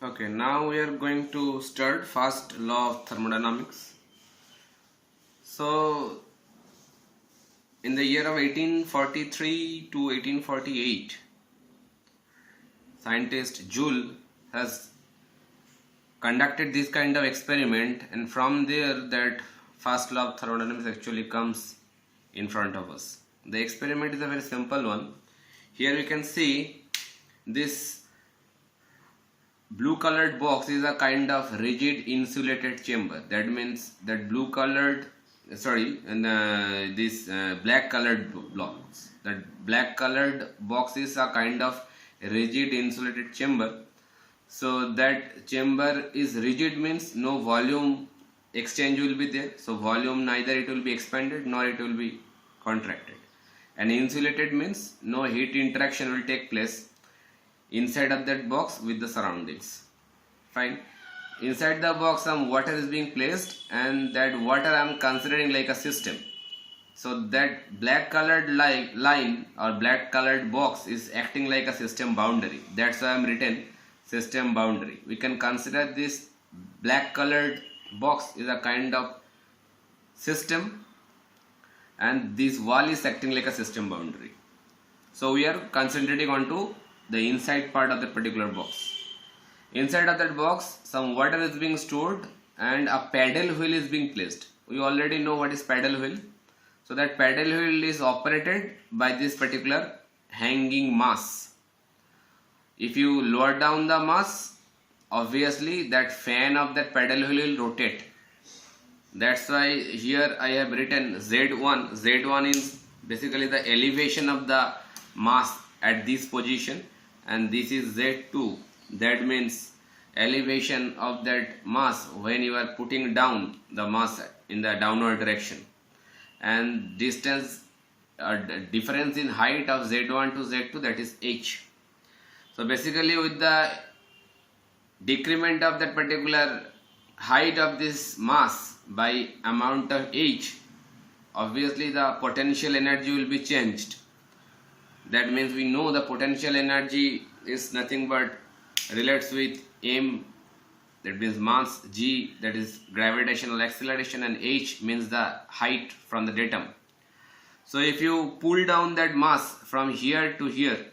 Okay, now we are going to start first law of thermodynamics. So, in the year of 1843 to 1848, scientist Joule has conducted this kind of experiment, and from there that first law of thermodynamics actually comes in front of us. The experiment is a very simple one. Here we can see this blue colored box is a kind of rigid insulated chamber. That means that black colored blocks. That black colored box is a kind of rigid insulated chamber. So that chamber is rigid means no volume exchange will be there. So volume, neither it will be expanded nor it will be contracted. And insulated means no heat interaction will take place inside of that box with the surroundings. Fine. Inside the box some water is being placed, and that water I am considering like a system. So that black colored line or black colored box is acting like a system boundary. That's why I am written system boundary. We can consider this black colored box is a kind of system, and this wall is acting like a system boundary. So we are concentrating on to the inside part of that particular box. Inside of that box some water is being stored and a paddle wheel is being placed. We already know what is paddle wheel. So that paddle wheel is operated by this particular hanging mass. If you lower down the mass, obviously that fan of that paddle wheel will rotate. That's why here I have written Z1. Z1 is basically the elevation of the mass at this position, and this is Z2. That means elevation of that mass when you are putting down the mass in the downward direction. And distance difference in height of Z1 to Z2, that is h. So basically with the decrement of that particular height of this mass by amount of h, obviously the potential energy will be changed. That means we know the potential energy is nothing but relates with m, that means mass, g, that is gravitational acceleration, and h means the height from the datum. So if you pull down that mass from here to here,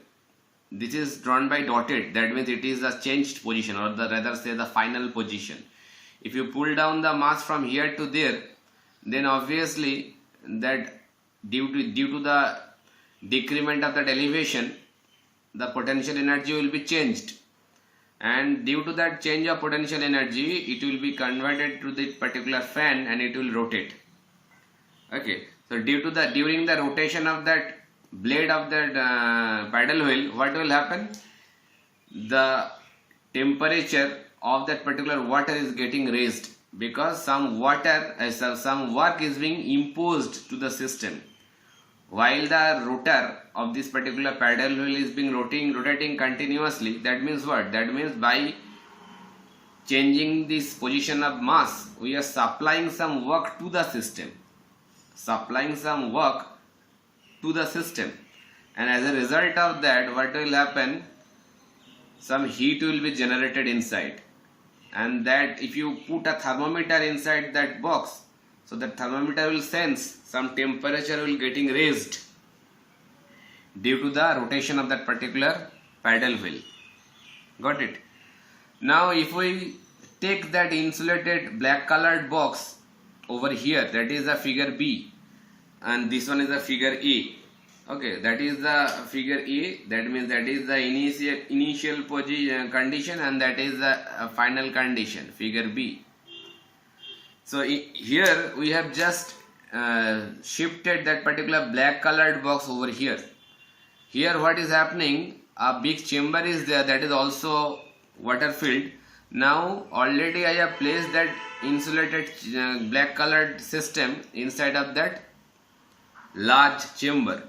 this is drawn by dotted, that means it is the changed position, or rather say the final position. If you pull down the mass from here to there, then obviously that due to the decrement of that elevation, the potential energy will be changed, and due to that change of potential energy, it will be converted to the particular fan and it will rotate. Okay, so during the rotation of that blade of that paddle wheel, what will happen? The temperature of that particular water is getting raised, because some work is being imposed to the system. While the rotor of this particular paddle wheel is being rotating continuously, that means what? That means by changing this position of mass, we are supplying some work to the system. And as a result of that, what will happen? Some heat will be generated inside, and that if you put a thermometer inside that box, so the thermometer will sense some temperature will getting raised due to the rotation of that particular paddle wheel. Got it? Now if we take that insulated black colored box over here, that is the figure B, and this one is the figure A. Okay, that is the figure A. That means that is the initial condition, and that is the final condition, figure B. So here we have just shifted that particular black colored box over here. Here what is happening? A big chamber is there, that is also water filled. Now already I have placed that insulated black colored system inside of that large chamber,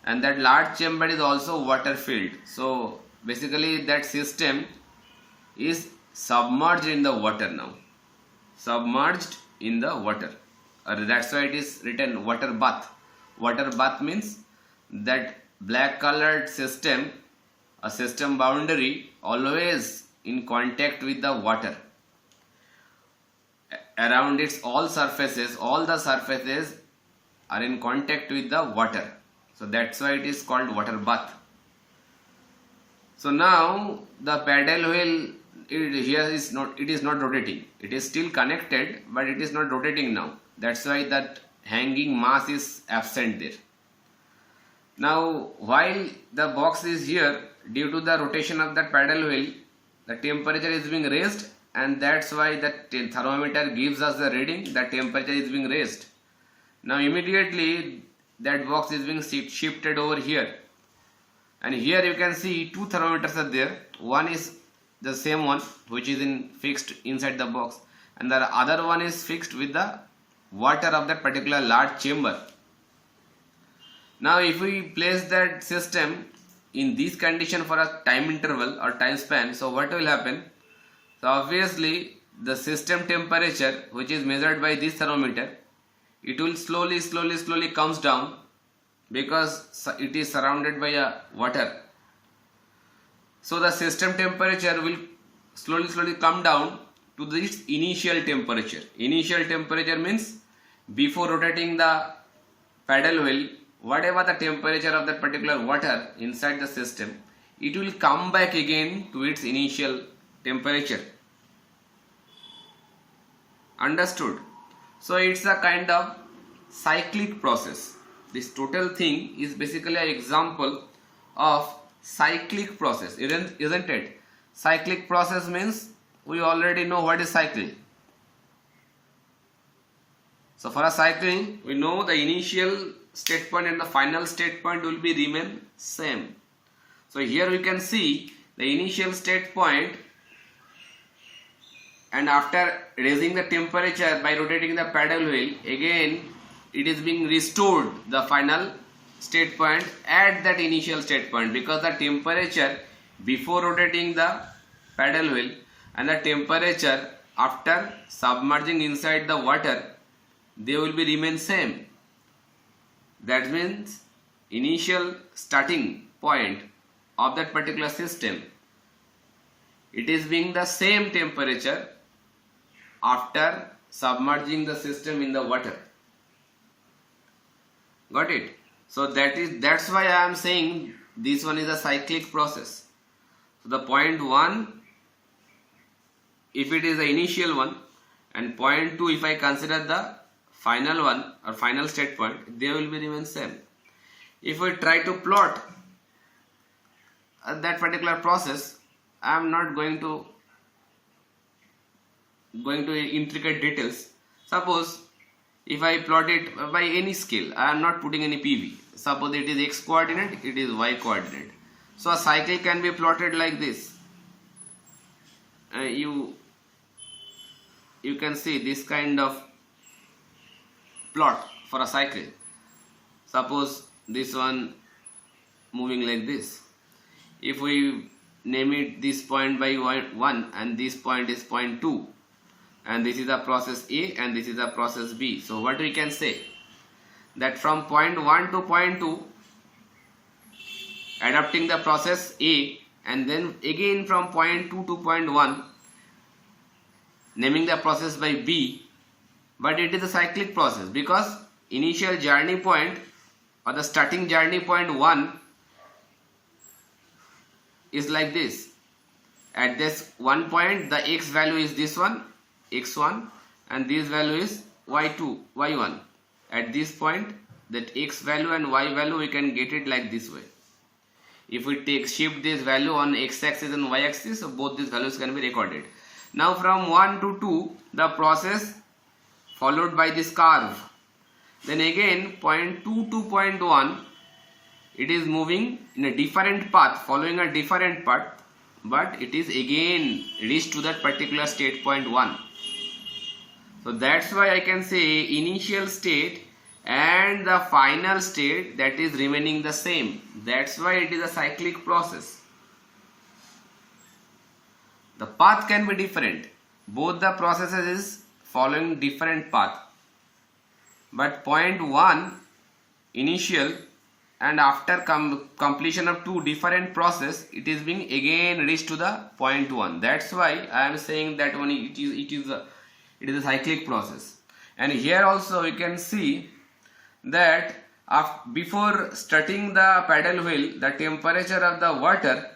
and that large chamber is also water filled. So basically that system is submerged in the water now. Submerged in the water. That's why it is written water bath. Water bath means that black colored system, a system boundary, always in contact with the water. Around its all the surfaces are in contact with the water. So that's why it is called water bath. So now the paddle wheel it is not rotating. It is still connected, but it is not rotating now. That's why that hanging mass is absent there. Now while the box is here, due to the rotation of that paddle wheel, the temperature is being raised, and that's why the thermometer gives us the reading. The temperature is being raised. Now immediately that box is being shifted over here, and here you can see two thermometers are there. One is the same one which is fixed inside the box, and the other one is fixed with the water of that particular large chamber. Now if we place that system in this condition for a time interval or time span, so what will happen? So obviously the system temperature, which is measured by this thermometer, it will slowly comes down, because it is surrounded by water. So the system temperature will slowly come down to this initial temperature. Initial temperature means before rotating the paddle wheel, whatever the temperature of that particular water inside the system, it will come back again to its initial temperature. Understood? So it's a kind of cyclic process. This total thing is basically an example of cyclic process, isn't it? Cyclic process means we already know what is cycle. So for a cycle, we know the initial state point and the final state point will be remain same. So here we can see the initial state point, and after raising the temperature by rotating the paddle wheel, again it is being restored the final state point at that initial state point, because the temperature before rotating the paddle wheel and the temperature after submerging inside the water, they will be remain same. That means initial starting point of that particular system, it is being the same temperature after submerging the system in the water. Got it? So that's why I am saying this one is a cyclic process. So the point 1, if it is the initial one, and point 2 if I consider the final one or final state point, they will be remain same. If we try to plot that particular process, I am not going to intricate details. Suppose if I plot it by any scale, I am not putting any PV. Suppose it is x coordinate, it is y coordinate. So a cycle can be plotted like this. You can see this kind of plot for a cycle. Suppose this one moving like this. If we name it this point by 1 and this point is point 2, and this is a process A and this is a process B. So what we can say? That from point 1 to point 2, adapting the process A, and then again from point 2 to point 1, naming the process by B, but it is a cyclic process, because initial journey point or the starting journey point 1 is like this. At this one point, the x value is this one, x1, and this value is y2, y1. At this point, that x value and y value, we can get it like this way. If we shift this value on x-axis and y-axis, so both these values can be recorded. Now from 1 to 2, the process followed by this curve. Then again point 2 to point 1, it is moving in a different path, following a different path, but it is again reached to that particular state point 1. So that's why I can say initial state and the final state, that is remaining the same. That's why it is a cyclic process. The path can be different. Both the processes is following different path. But point 1 initial and after completion of two different process, it is being again reached to the point 1. That's why I am saying that when it is a cyclic process. And here also we can see that before starting the paddle wheel, the temperature of the water,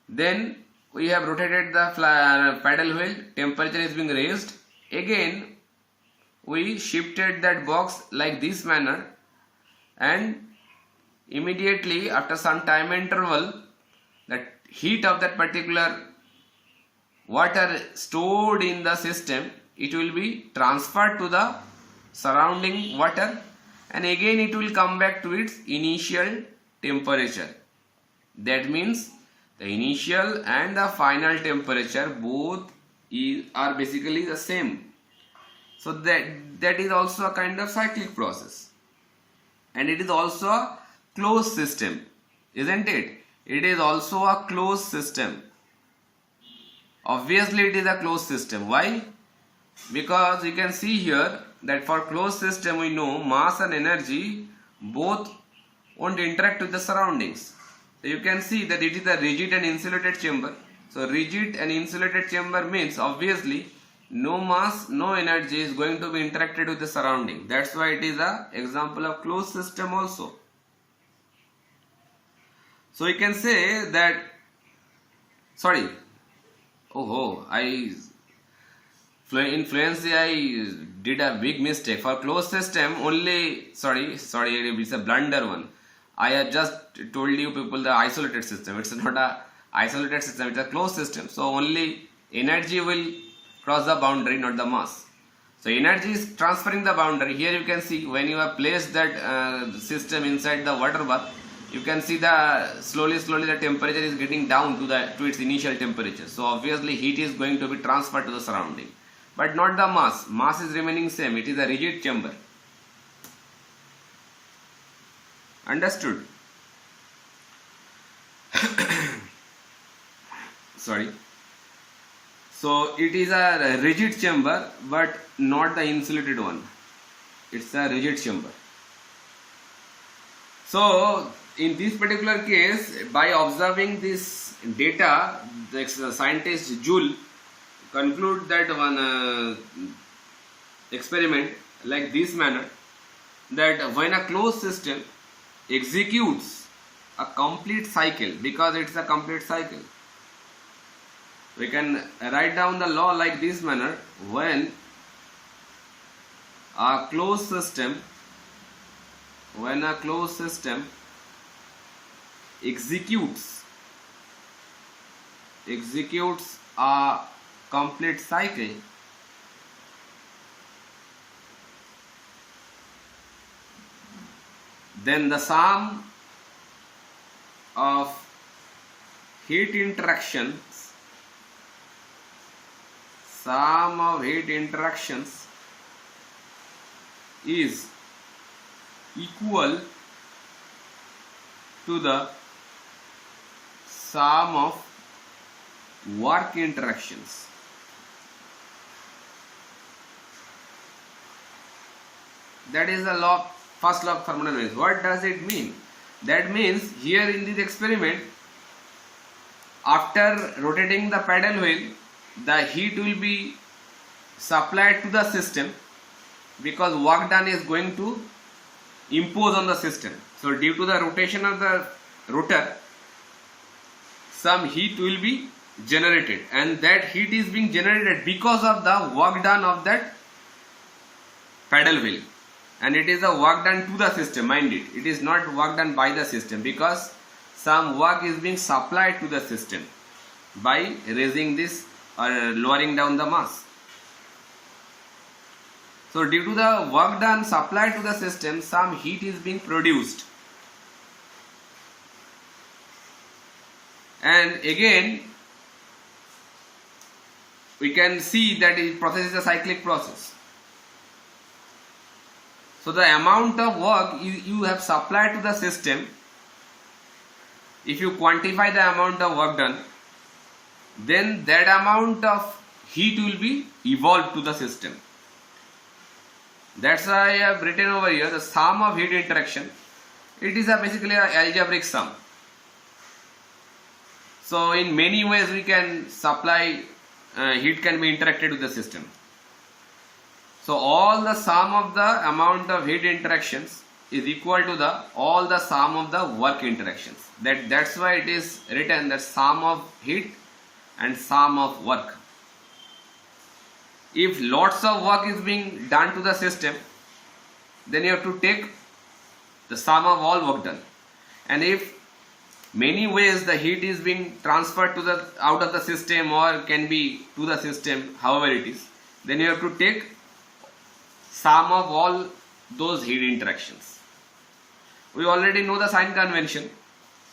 then we have rotated the paddle wheel, temperature is being raised, again we shifted that box like this manner, and immediately after some time interval, the heat of that particular water stored in the system, it will be transferred to the surrounding water, and again it will come back to its initial temperature. That means the initial and the final temperature both are basically the same. So that is also a kind of cyclic process, and it is also a closed system, isn't it? It is also a closed system. Obviously it is a closed system. Why? Because you can see here that for closed system we know mass and energy both won't interact with the surroundings. So you can see that it is a rigid and insulated chamber. So rigid and insulated chamber means obviously no mass, no energy is going to be interacted with the surrounding. That's why it is a example of closed system also. So you can say that, in fluency I did a big mistake. For closed system only, it's a blunder one. I have just told you people the isolated system. It's not a isolated system, it's a closed system. So only energy will cross the boundary, not the mass. So energy is transferring the boundary. Here you can see when you have placed that system inside the water bath, you can see the slowly the temperature is getting down to its initial temperature. So obviously heat is going to be transferred to the surrounding, but not the mass. Mass is remaining same. It is a rigid chamber. Understood? So it is a rigid chamber, but not the insulated one. It's a rigid chamber. So in this particular case, by observing this data, the scientist Joule conclude that one experiment like this manner, that when a closed system executes a complete cycle, because it's a complete cycle, we can write down the law like this manner: when a closed system executes a complete cycle, then the sum of heat interactions is equal to the sum of work interactions. That is the law, first law of thermodynamics. What does it mean? That means here in this experiment, after rotating the paddle wheel, the heat will be supplied to the system, because work done is going to impose on the system. So due to the rotation of the rotor, some heat will be generated, and that heat is being generated because of the work done of that paddle wheel, and it is a work done to the system. Mind it, it is not work done by the system, because some work is being supplied to the system by raising this or lowering down the mass. So due to the work done supplied to the system, some heat is being produced. And again, we can see that the process is a cyclic process. So the amount of work you have supplied to the system, if you quantify the amount of work done, then that amount of heat will be evolved to the system. That's why I have written over here the sum of heat interaction It is basically an algebraic sum. So in many ways we can supply heat can be interacted with the system. So all the sum of the amount of heat interactions is equal to the all the sum of the work interactions. That's why it is written that sum of heat and sum of work. If lots of work is being done to the system, then you have to take the sum of all work done. And if many ways the heat is being transferred to the out of the system or can be to the system, however it is, then you have to take sum of all those heat interactions. We already know the sign convention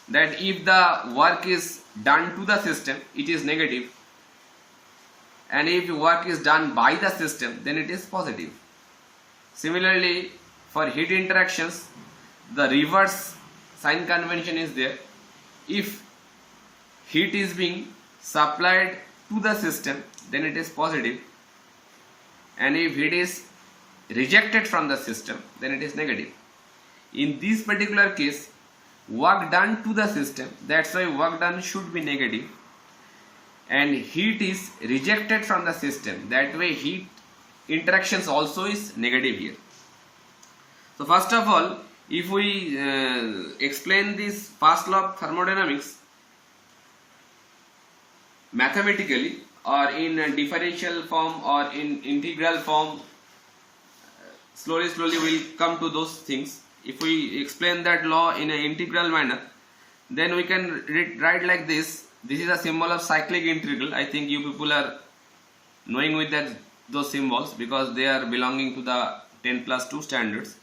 that if the work is done to the system, it is negative, and if work is done by the system, then it is positive. Similarly, for heat interactions, the reverse sign convention is there. If heat is being supplied to the system, then it is positive, and if it is rejected from the system, then it is negative. In this particular case, work done to the system, that's why work done should be negative, and heat is rejected from the system, that way heat interactions also is negative here. So first of all, if we explain this first law of thermodynamics mathematically or in a differential form or in integral form, slowly we'll come to those things. If we explain that law in an integral manner, then we can write like this. This is a symbol of cyclic integral. I think you people are knowing with that those symbols because they are belonging to the 10+2 standards.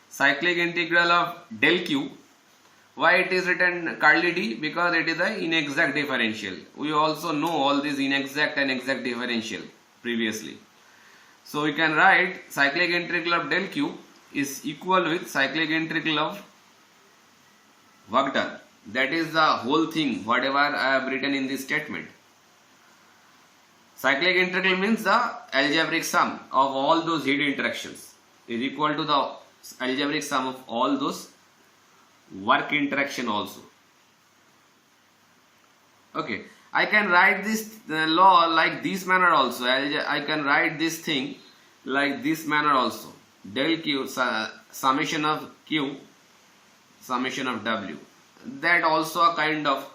Cyclic integral of del Q. Why it is written curly D? Because it is an inexact differential. We also know all these inexact and exact differential previously. So we can write cyclic integral of del Q is equal with cyclic integral of work done. That is the whole thing, whatever I have written in this statement. Cyclic integral means the algebraic sum of all those heat interactions is equal to the algebraic sum of all those work interaction also. Okay, I can write this law like this manner also. I can write this thing like this manner also. Del Q summation of Q summation of W. That also a kind of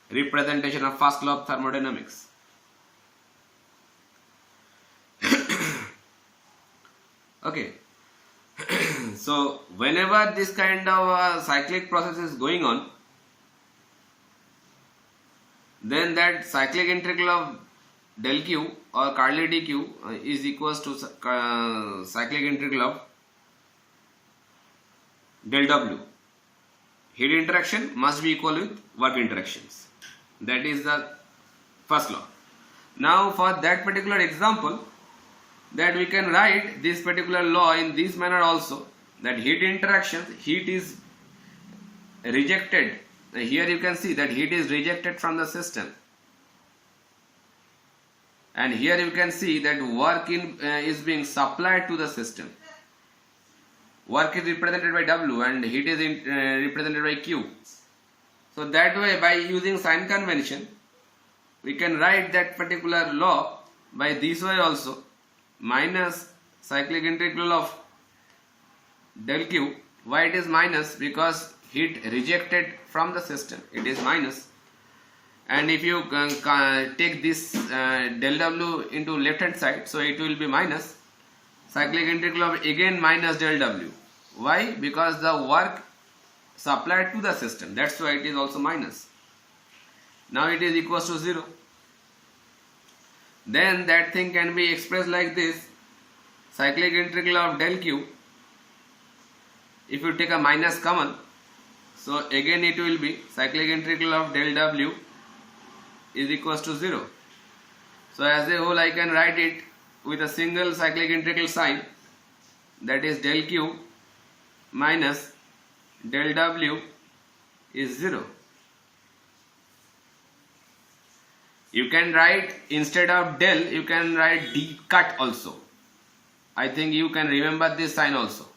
representation of first law of thermodynamics. Okay. So whenever this kind of cyclic process is going on, then that cyclic integral of del Q or curly dq is equals to cyclic integral of del W. Heat interaction must be equal with work interactions. That is the first law. Now for that particular example, that we can write this particular law in this manner also, that heat interactions, heat is rejected. Here you can see that heat is rejected from the system, and here you can see that work is being supplied to the system. Work is represented by W and heat is represented by Q. So that way, by using sign convention, we can write that particular law by this way also, minus cyclic integral of del Q. Why it is minus? Because heat rejected from the system, it is minus. And if you take this del W into left hand side, so it will be minus cyclic integral of again minus del W. Why? Because the work supplied to the system, that's why it is also minus. Now it is equals to 0. Then that thing can be expressed like this, cyclic integral of del Q. If you take a minus common, so again it will be cyclic integral of del W is equals to 0. So as a whole I can write it with a single cyclic integral sign, that is del Q minus del W is 0. You can write, instead of del, you can write d cut also. I think you can remember this sign also.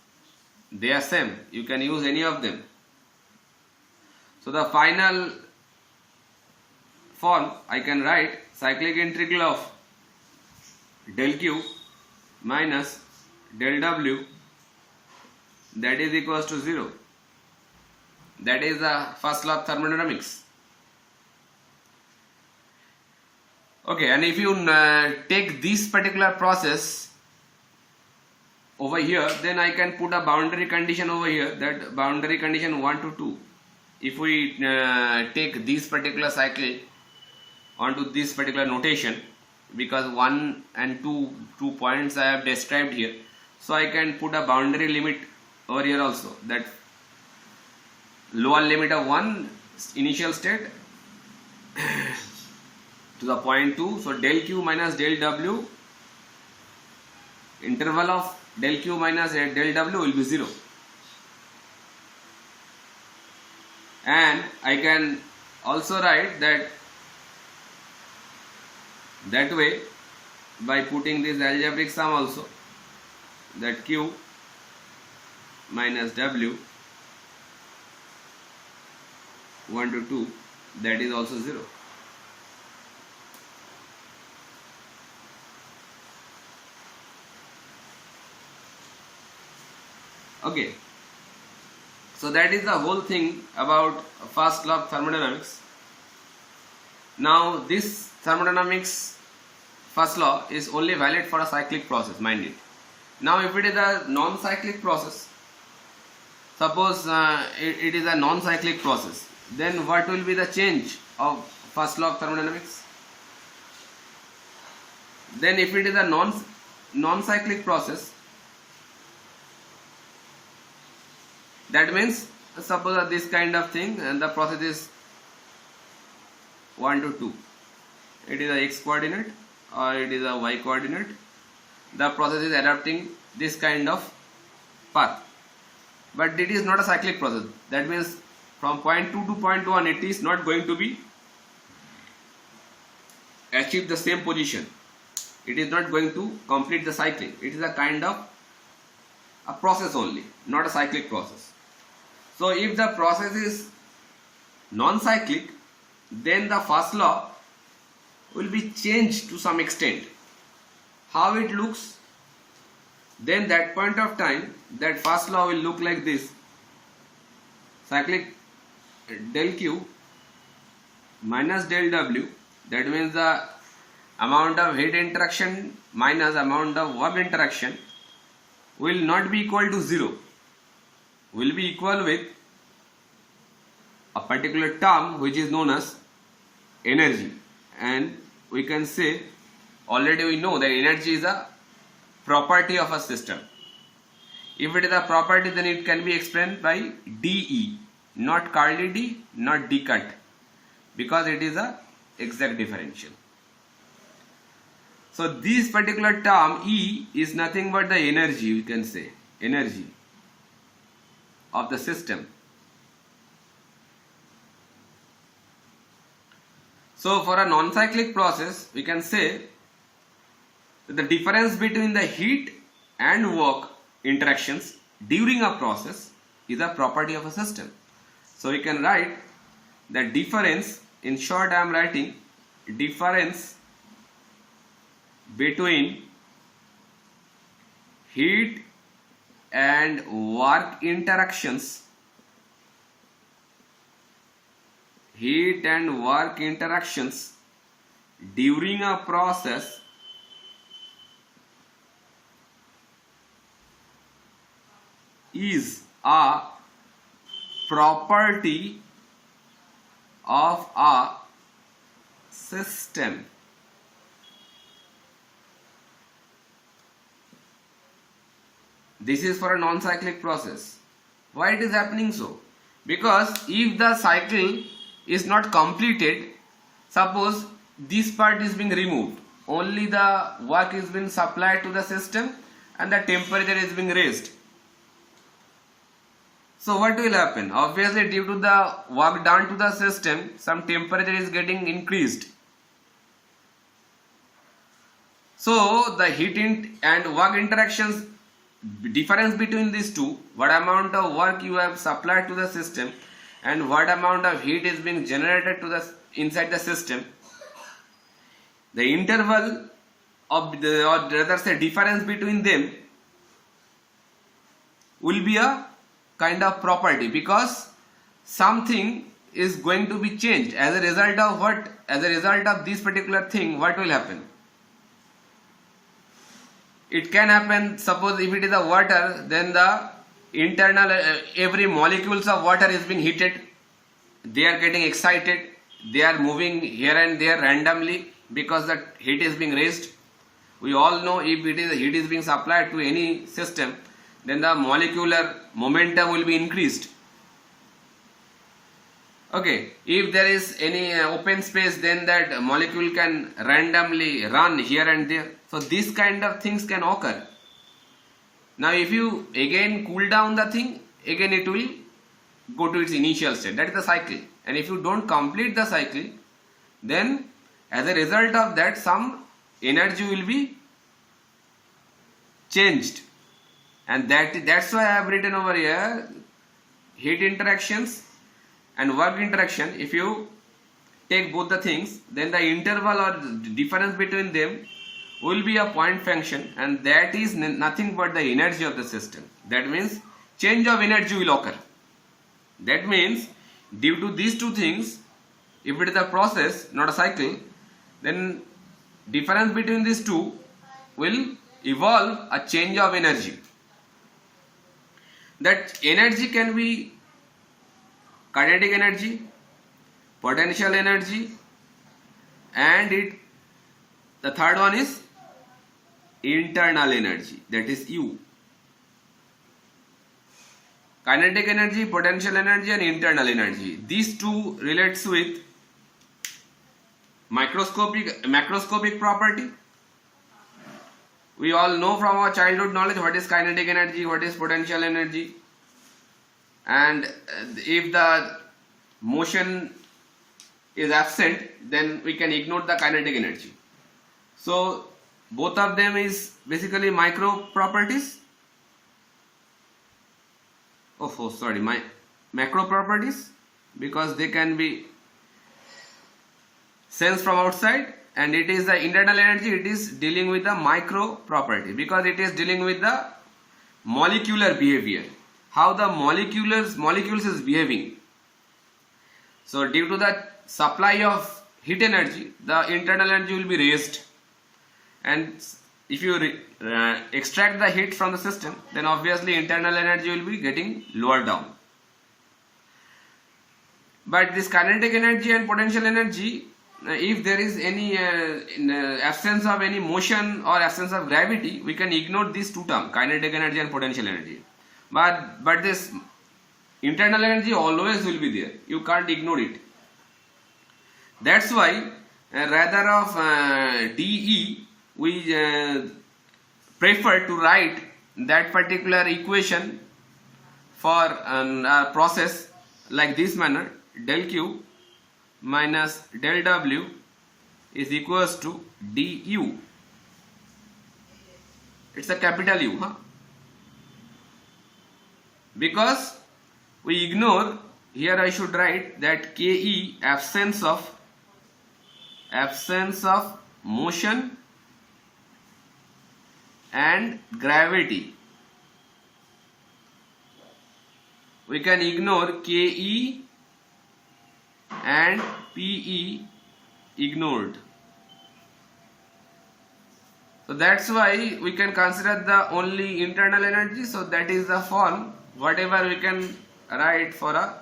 They are same. You can use any of them. So the final form I can write cyclic integral of del Q minus del W, that is equals to 0. That is the first law of thermodynamics. Okay, and if you take this particular process over here, then I can put a boundary condition over here, that boundary condition 1 to 2. If we take this particular cycle onto this particular notation, because 1 and 2 points I have described here, so I can put a boundary limit over here also, that lower limit of 1 initial state to the point 2. So del Q minus del W, interval of del Q minus del W will be 0. And I can also write that way by putting this algebraic sum also, that Q minus W 1 to 2, that is also 0. Okay, so that is the whole thing about first law of thermodynamics. Now this thermodynamics first law is only valid for a cyclic process, mind it. Now if it is a non-cyclic process, suppose it is a non-cyclic process, then what will be the change of first law of thermodynamics? Then if it is a non-cyclic process, that means suppose this kind of thing, and the process is 1 to 2. It is a x coordinate or it is a y coordinate. The process is adopting this kind of path. But it is not a cyclic process. That means from point 2 to point 1 it is not going to be achieve the same position. It is not going to complete the cycling. It is a kind of a process only, not a cyclic process. So if the process is non-cyclic, then the first law will be changed to some extent. How it looks? Then that point of time, that first law will look like this: cyclic del Q minus del W, that means the amount of heat interaction minus amount of work interaction will not be equal to 0, will be equal with a particular term which is known as energy. And we can say, already we know that energy is a property of a system. If it is a property, then it can be explained by dE, not curly d, not d cut, because it is a exact differential. So this particular term E is nothing but the energy, we can say, energy of the system. So for a non-cyclic process, we can say that the difference between the heat and work interactions during a process is a property of a system. So we can write the difference, in short I am writing difference between heat and work interactions, during a process is a property of a system. This is for a non-cyclic process. Why it is happening so? Because if the cycle is not completed, suppose this part is being removed, only the work is being supplied to the system and the temperature is being raised. So what will happen? Obviously, due to the work done to the system, some temperature is getting increased. So the heat and work interactions difference between these two, what amount of work you have supplied to the system and what amount of heat is being generated to the inside the system, the interval of the, or rather say difference between them, will be a kind of property, because something is going to be changed as a result of what, as a result of this particular thing. What will happen? It can happen, suppose if it is a water, then the internal every molecules of water is being heated, they are getting excited, they are moving here and there randomly because the heat is being raised. We all know if it is heat is being supplied to any system, then the molecular momentum will be increased. Okay, if there is any open space, then that molecule can randomly run here and there. So this kind of things can occur. Now if you again cool down the thing, again it will go to its initial state. That is the cycle. And if you don't complete the cycle, then as a result of that, some energy will be changed. And that's why I have written over here heat interactions and work interaction. If you take both the things, then the interval or difference between them will be a point function, and that is nothing but the energy of the system. That means change of energy will occur. That means due to these two things, if it is a process, not a cycle, then difference between these two will evolve a change of energy. That energy can be kinetic energy, potential energy, and the third one is internal energy, that is U. Kinetic energy, potential energy, and internal energy. These two relates with macroscopic property. We all know from our childhood knowledge what is kinetic energy, what is potential energy, and if the motion is absent, then we can ignore the kinetic energy. So both of them is basically micro properties. Macro properties, because they can be sensed from outside, and it is the internal energy, it is dealing with the micro property, because it is dealing with the molecular behavior, how the molecules is behaving. So due to the supply of heat energy, the internal energy will be raised, and if you extract the heat from the system, then obviously internal energy will be getting lower down. But this kinetic energy and potential energy, if there is any absence of any motion or absence of gravity, we can ignore these two terms, kinetic energy and potential energy. But this internal energy always will be there. You can't ignore it. That's why rather of dE, we prefer to write that particular equation for a process like this manner: del Q minus del W is equals to du. It's a capital U, huh? Because we ignore, here I should write that Ke, absence of motion and gravity. We can ignore Ke and Pe ignored. So that's why we can consider the only internal energy. So that is the form whatever we can write for a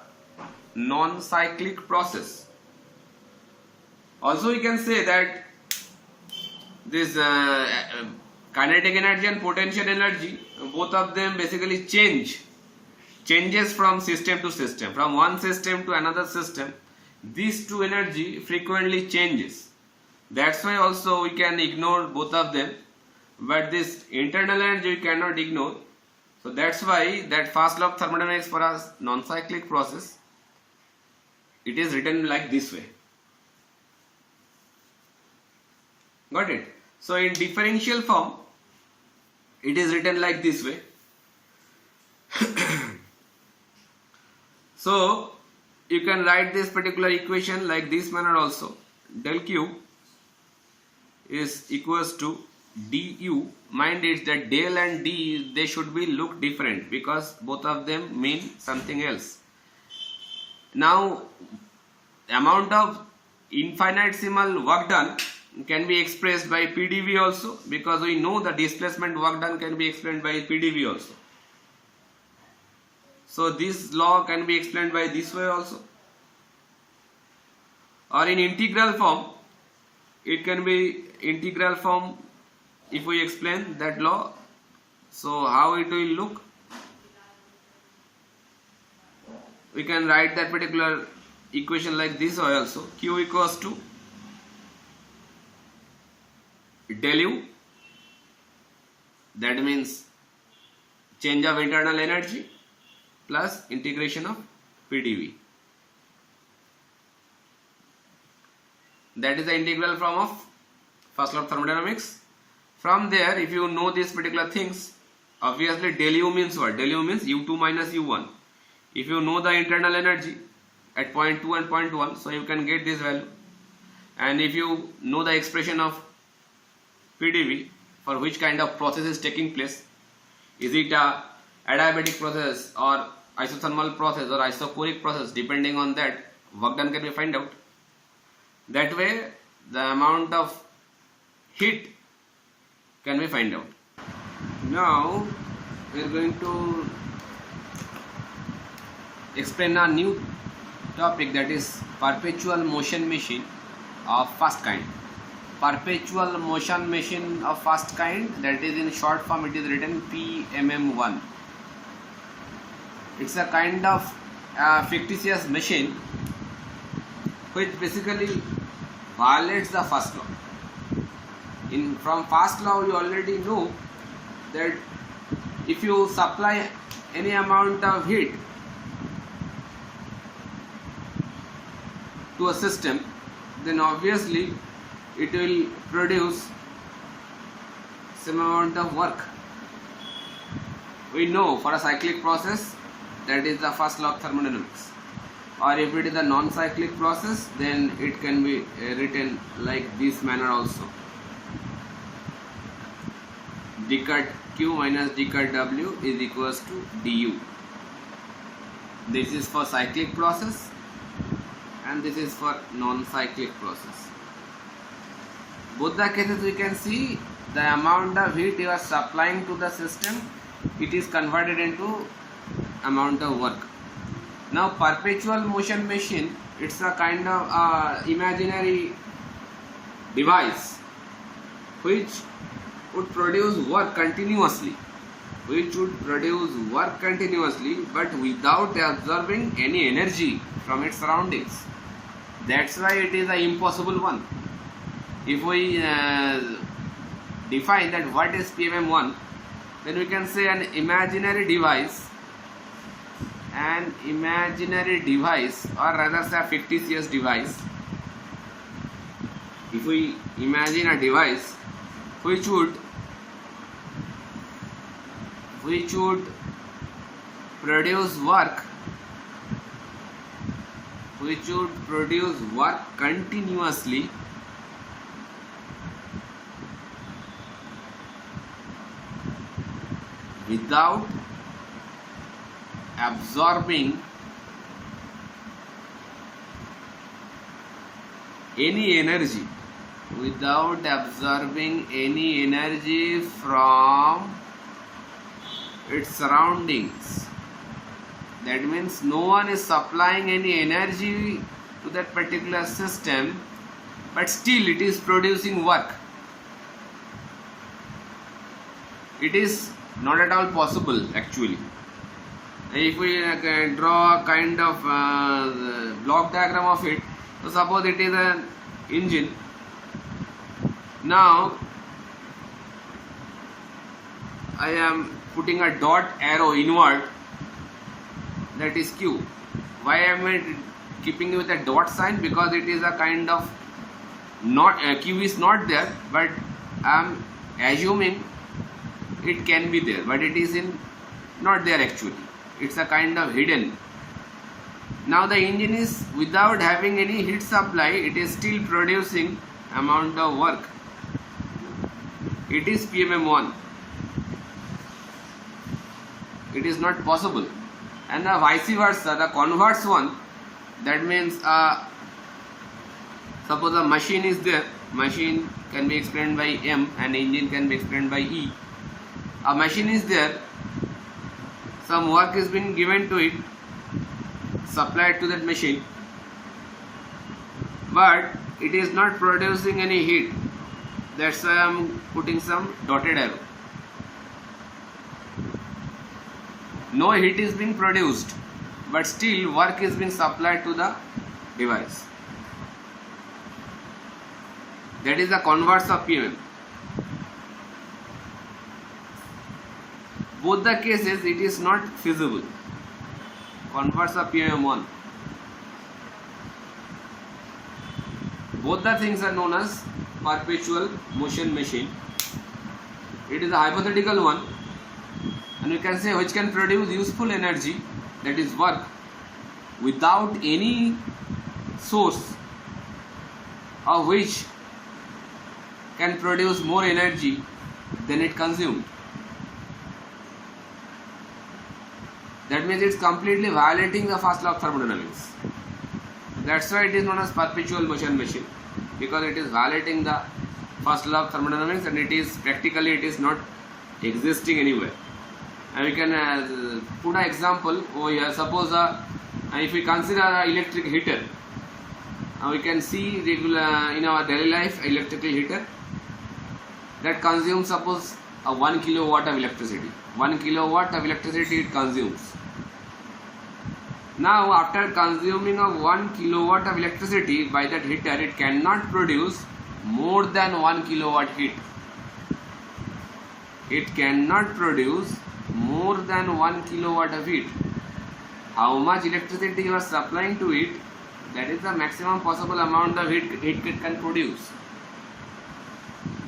non-cyclic process. Also we can say that this kinetic energy and potential energy, both of them basically changes from system to system, from one system to another system. These two energy frequently changes. That's why also we can ignore both of them, but this internal energy we cannot ignore. So that's why that first law of thermodynamics for a non-cyclic process, it is written like this way. Got it? So in differential form, it is written like this way. So you can write this particular equation like this manner also. Del Q is equals to du. Mind it that del and d, they should be look different because both of them mean something else. Now amount of infinitesimal work done can be expressed by PdV also, because we know the displacement work done can be explained by PdV also. So this law can be explained by this way also, or in integral form it can be integral form if we explain that law. So how it will look, we can write that particular equation like this way also. Q equals to del U, that means change of internal energy, plus integration of PdV. That is the integral form of first law of thermodynamics. From there, if you know these particular things, obviously del U means what? Del U means U2 minus U1. If you know the internal energy at point 2 and point 1, so you can get this value. And if you know the expression of PdV, for which kind of process is taking place, is it a adiabatic process or isothermal process or isochoric process, depending on that work done can be find out. That way the amount of heat can be find out. Now we are going to explain a new topic, that is perpetual motion machine of first kind. Perpetual motion machine of first kind, that is in short form it is written PMM1. It's a kind of fictitious machine which basically violates the first law. From first law you already know that if you supply any amount of heat to a system, then obviously it will produce some amount of work. We know for a cyclic process, that is the first law of thermodynamics. Or if it is a non-cyclic process, then it can be written like this manner also. d cut Q minus d cut W is equals to du. This is for cyclic process and this is for non-cyclic process. Both the cases we can see the amount of heat you are supplying to the system, it is converted into amount of work. Now perpetual motion machine, it's a kind of imaginary device which would produce work continuously, but without absorbing any energy from its surroundings. That's why it is an impossible one. If we define that what is PMM1, then we can say an imaginary device, or rather say a fictitious device. If we imagine a device which would produce work continuously without absorbing any energy, from its surroundings. That means no one is supplying any energy to that particular system, but still it is producing work. It is not at all possible actually. If we draw a kind of block diagram of it, so suppose it is an engine. Now I am putting a dot arrow inward, that is Q. Why am I keeping with a dot sign? Because it is a kind of Q is not there, but I am assuming it can be there, but it is not there actually. It's a kind of hidden Now the engine is without having any heat supply, it is still producing amount of work. It is PMM1. It is not possible. And the vice versa, the converse one, that means suppose a machine is there, machine can be explained by M and engine can be explained by E. A machine is there, some work is being given to it, supplied to that machine, but it is not producing any heat. That's why I am putting some dotted arrow. No heat is being produced, but still work is being supplied to the device. That is the converse of PMM. Both the cases it is not feasible. Converse of PMM1. Both the things are known as perpetual motion machine. It is a hypothetical one, and we can say which can produce useful energy, that is work, without any source of which can produce more energy than it consumed. That means it's completely violating the first law of thermodynamics. That's why it is known as perpetual motion machine, because it is violating the first law of thermodynamics, and it is practically it is not existing anywhere. And we can put an example over here. Suppose if we consider an electric heater, we can see regular in our daily life electrical heater that consumes suppose 1 kilowatt of electricity. 1 kilowatt of electricity it consumes. Now after consuming of 1 kilowatt of electricity by that heater, it cannot produce more than 1 kilowatt heat. It cannot produce more than 1 kilowatt of heat. How much electricity you are supplying to it, that is the maximum possible amount of heat it can produce.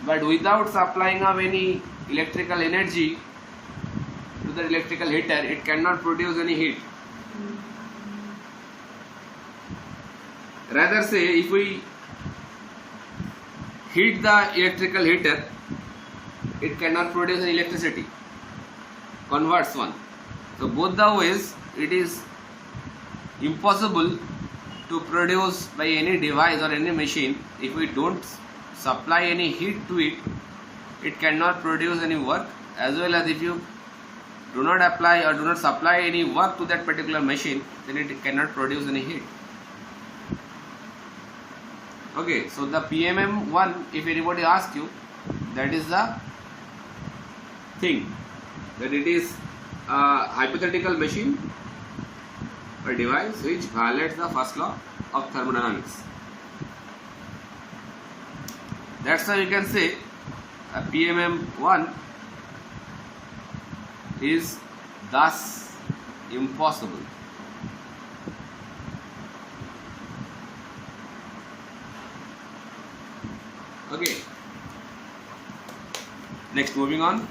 But without supplying of any electrical energy to the electrical heater, it cannot produce any heat. Rather say, if we heat the electrical heater, it cannot produce any electricity. Converse one. So both the ways it is impossible to produce by any device or any machine. If we don't supply any heat to it, it cannot produce any work, as well as if you do not apply or do not supply any work to that particular machine, then it cannot produce any heat. Okay, so the PMM1, if anybody asks you, that is the thing, that it is a hypothetical machine or device which violates the first law of thermodynamics. That's why you can say a PMM1 is thus impossible. Okay. Next, moving on.